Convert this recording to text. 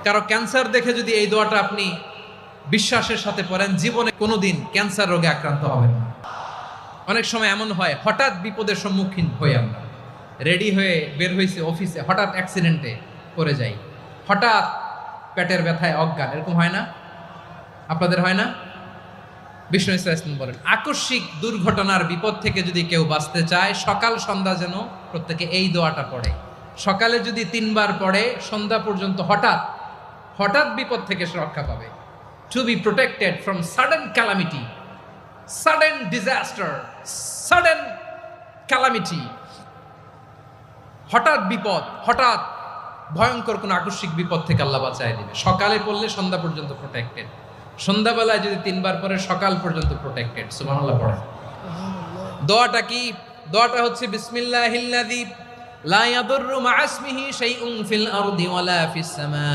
কারো ক্যান্সার দেখে যদি এই দোয়াটা আপনি বিশ্বাসের সাথে পড়েন, জীবনে কোনোদিন ক্যান্সার রোগে আক্রান্ত হবেন না। অনেক সময় এমন হয়, হঠাৎ বিপদের সম্মুখীন হই আমরা, রেডি হয়ে বের হয়েছে অফিসে, হঠাৎ অ্যাক্সিডেন্টে পড়ে যাই, হঠাৎ পেটের ব্যথায় অজ্ঞান, এরকম হয় না? আপনাদের হয় না? বিষ্ণু ইসলাম বলেন, আকস্মিক দুর্ঘটনার বিপদ থেকে যদি কেউ বাঁচতে চায়, সকাল সন্ধ্যা যেন প্রত্যেকে এই দোয়াটা পড়ে। সকালে যদি 3 বার পড়ে, সন্ধ্যা পর্যন্ত হঠাৎ বিপদ থেকে সে রক্ষা পাবে। To be protected from sudden calamity, sudden disaster, sudden calamity, হঠাৎ বিপদ, হঠাৎ ভয়ঙ্কর কোন আকস্মিক বিপদ থেকে আল্লাহ বাঁচায় দিবে। সকালে পড়লে সন্ধ্যা পর্যন্ত প্রোটেক্টেড, সন্ধ্যাবেলায় যদি 3 বার পরে সকাল পর্যন্ত প্রোটেক্টেড। সুবহানাল্লাহ পড়ে। দোয়াটা কি? দোয়াটা হচ্ছে বিসমিল্লাহিল্লাযী লা ইয়াদুররু মা ইসমিহি শাইউন ফিল আরদি ওয়ালা ফিস সামা।